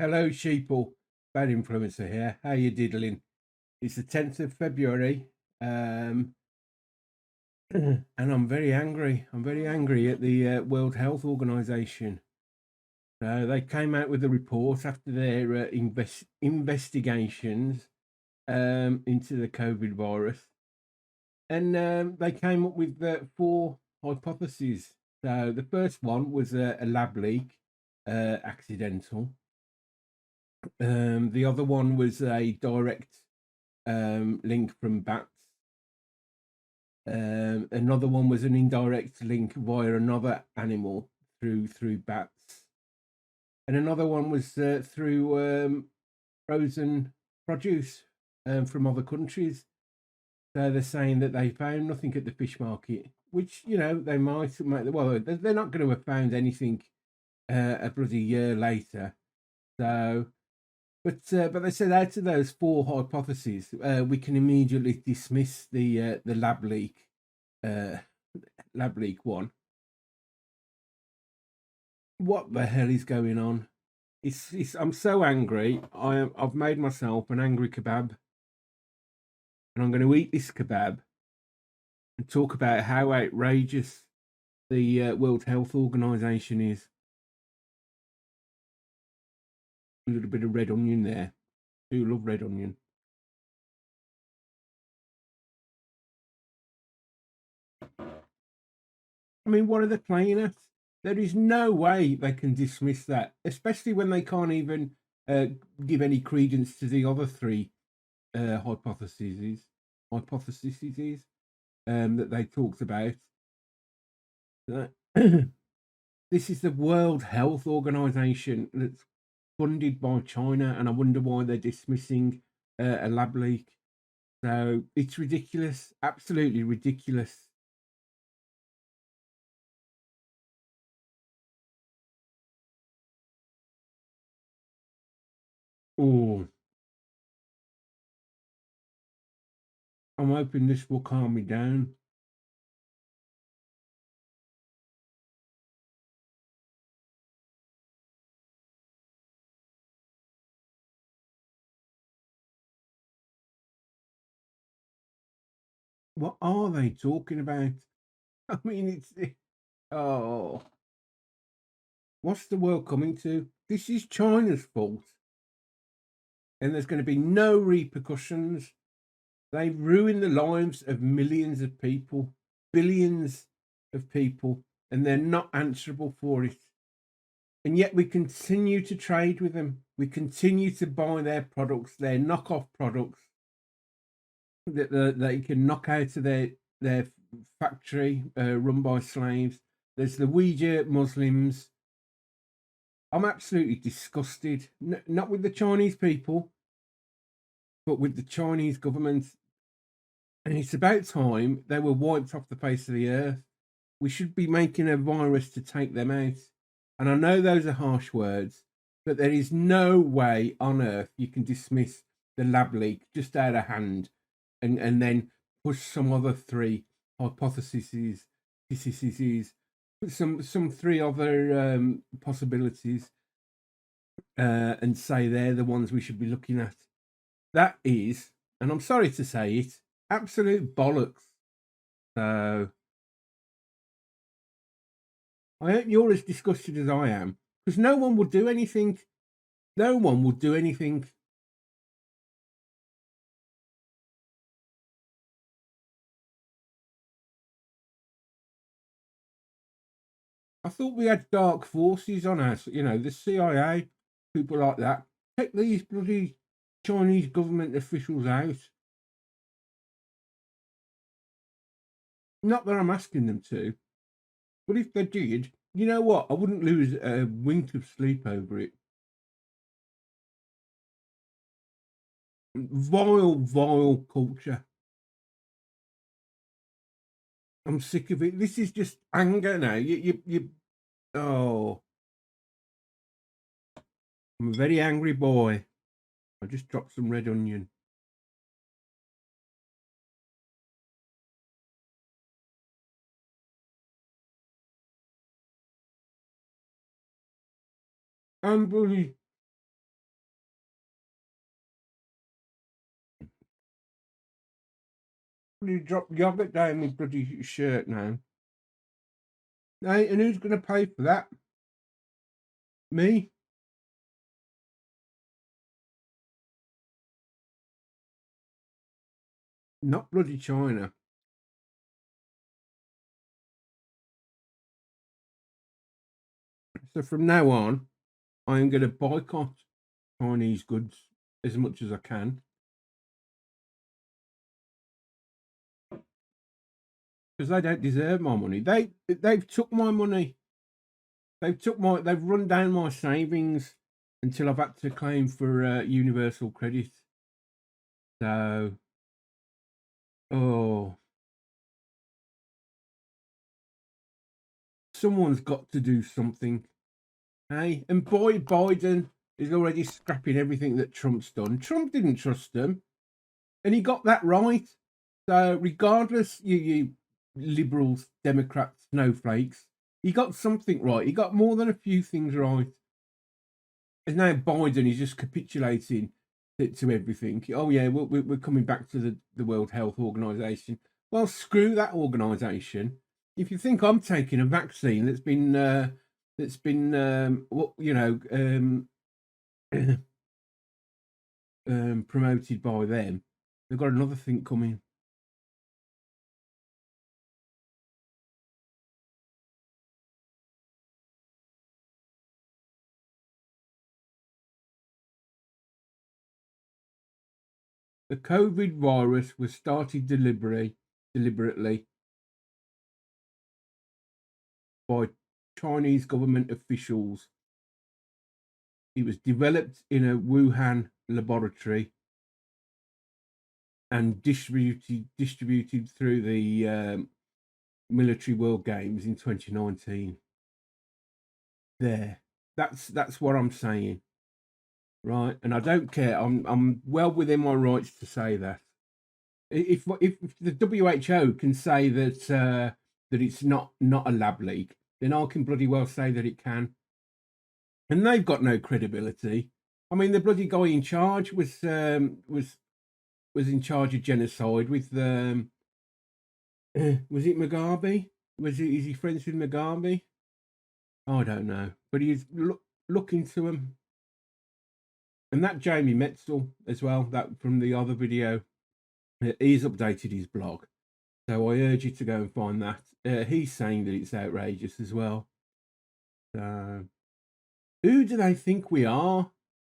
Hello, sheeple. Bad influencer here. How you diddling? It's the 10th of February, um, and I'm very angry. I'm very angry at the World Health Organization. So they came out with a report after their investigations into the COVID virus, and they came up with four hypotheses. So the first one was a lab leak, accidental. The other one was a direct link from bats. Another one was an indirect link via another animal through bats, and another one was through frozen produce from other countries. So they're saying that they found nothing at the fish market, which they might. Well, they're not going to have found anything a bloody year later. So but they said out of those four hypotheses, we can immediately dismiss the uh, lab leak one. What the hell is going on? I'm so angry. I've made myself an angry kebab, and I'm going to eat this kebab and talk about how outrageous the World Health Organization is. A little bit of red onion there. I do love red onion. I mean, what are they playing at? There is no way they can dismiss that, especially when they can't even uh, give any credence to the other three hypotheses that they talked about. This is the World Health Organization that's funded by China, and I wonder why they're dismissing a lab leak. So it's ridiculous, absolutely ridiculous. Oh, I'm hoping this will calm me down. What are they talking about? I mean, oh, what's the world coming to? This is China's fault, and there's going to be no repercussions. They've ruined the lives of millions of people, billions of people, and they're not answerable for it. And yet we continue to trade with them. We continue to buy their products, their knockoff products that they can knock out of their factory run by slaves. There's the Uyghur Muslims. I'm absolutely disgusted, not with the Chinese people, but with the Chinese government. And it's about time they were wiped off the face of the earth. We should be making a virus to take them out. And I know those are harsh words, but there is no way on earth you can dismiss the lab leak just out of hand and then push some other three hypotheses, some three other possibilities, and say they're the ones we should be looking at. That is, and I'm sorry to say it, absolute bollocks. So I hope you're as disgusted as I am, because no one will do anything. No one will do anything. I thought we had dark forces on us, the CIA, people like that. Take these bloody Chinese government officials out. Not that I'm asking them to, but if they did, you know what? I wouldn't lose a wink of sleep over it. Vile, vile culture. I'm sick of it. This is just anger now. Oh, I'm a very angry boy. I just dropped some red onion. I'm bloody You drop yogurt down my bloody shirt now. Hey, and who's going to pay for that? Me? Not bloody China. So from now on, I'm going to boycott Chinese goods as much as I can, because they don't deserve my money. They've took my money. They've run down my savings until I've had to claim for universal credit. So, oh, someone's got to do something. Hey, and boy, Biden is already scrapping everything that Trump's done. Trump didn't trust them, and he got that right. So, regardless, you liberals, Democrats, snowflakes, he got something right. He got more than a few things right. And now Biden is just capitulating to everything. Oh yeah, we're coming back to the World Health Organization. Well, screw that organization. If you think I'm taking a vaccine that's been promoted by them, they've got another thing coming. The COVID virus was started deliberately by Chinese government officials. It was developed in a Wuhan laboratory and distributed through the military World Games in 2019. There, that's what I'm saying, right? And I don't care. I'm well within my rights to say that. If the WHO can say that it's not a lab leak, then I can bloody well say that it can. And they've got no credibility. I mean, the bloody guy in charge was in charge of genocide with was it Mugabe? Is he friends with Mugabe? I don't know, but he's look into him. And that Jamie Metzel as well, that from the other video, he's updated his blog. So I urge you to go and find that. He's saying that it's outrageous as well. So who do they think we are?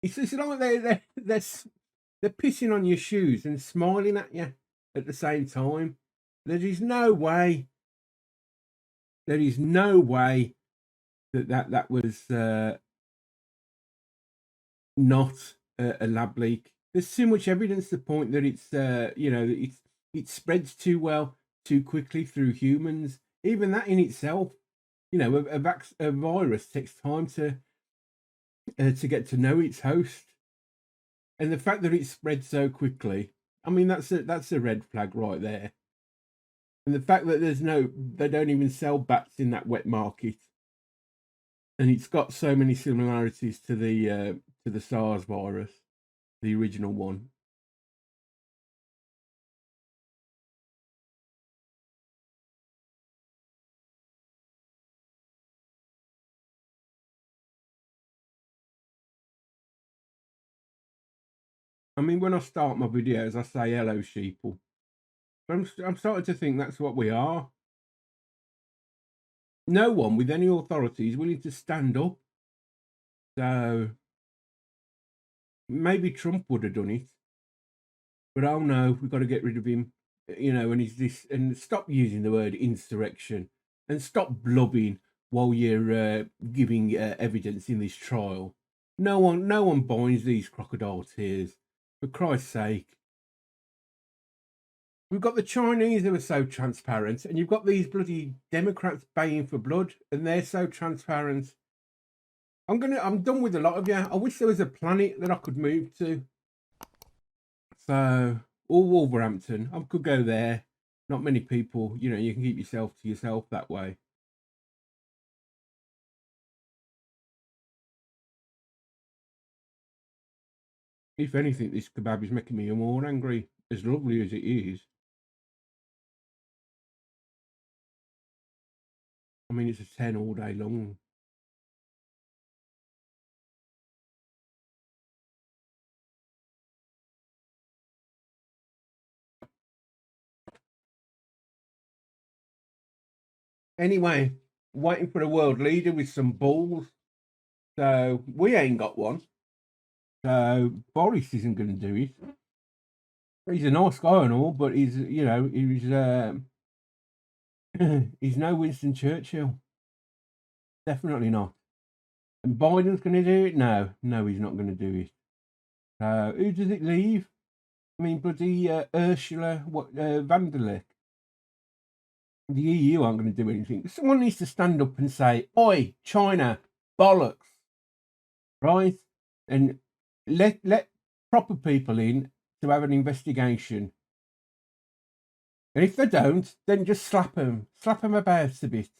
It's like they're pissing on your shoes and smiling at you at the same time. There is no way. There is no way that was not a lab leak. There's too much evidence to point that it spreads too well, too quickly through humans. Even that in itself, a virus takes time to get to know its host, and the fact that it spreads so quickly, I mean, that's a red flag right there. And the fact that they don't even sell bats in that wet market, and it's got so many similarities to the SARS virus, the original one. I mean, when I start my videos, I say hello, sheeple. I'm starting to think that's what we are. No one with any authority is willing to stand up. So maybe Trump would have done it, but oh no, we've got to get rid of him. And he's this, and stop using the word insurrection, and stop blubbing while you're giving evidence in this trial. No one binds these crocodile tears. For Christ's sake. We've got the Chinese who are so transparent, and you've got these bloody Democrats baying for blood, and they're so transparent. I'm done with a lot of you. I wish there was a planet that I could move to. So, or Wolverhampton, I could go there. Not many people, you can keep yourself to yourself that way. If anything, this kebab is making me more angry, as lovely as it is. mean, it's a 10 all day long. Anyway, waiting for a world leader with some balls. So we ain't got one. So Boris isn't going to do it. He's a nice guy and all, but he's he's no Winston Churchill. Definitely not. And Biden's going to do it? No, he's not going to do it. Who does it leave? I mean, bloody Ursula van der Leyen. The EU aren't going to do anything. Someone needs to stand up and say, "Oi, China, bollocks!" Right? And let proper people in to have an investigation. And if they don't, then just slap them about a bit.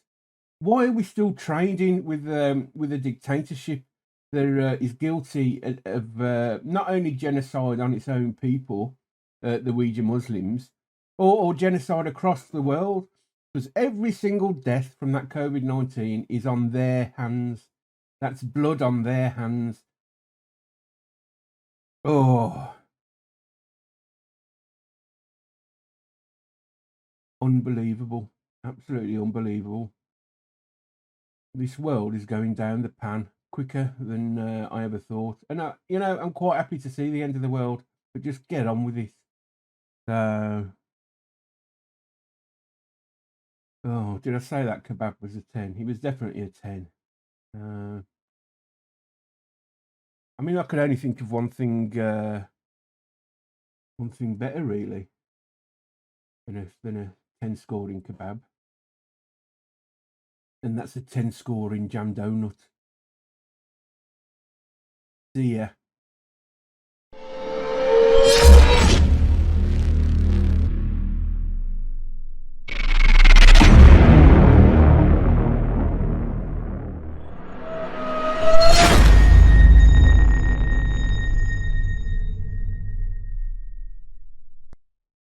Why are we still trading with a dictatorship that is guilty of not only genocide on its own people, the Uyghur Muslims, or genocide across the world? Because every single death from that COVID-19 is on their hands. That's blood on their hands. Oh, unbelievable. Absolutely unbelievable. This world is going down the pan quicker than I ever thought. And, I'm quite happy to see the end of the world, but just get on with it. So, oh, did I say that kebab was a 10? He was definitely a 10. I mean, I could only think of one thing better, really, than a 10 scoring kebab. And that's a 10 scoring jam donut. See ya.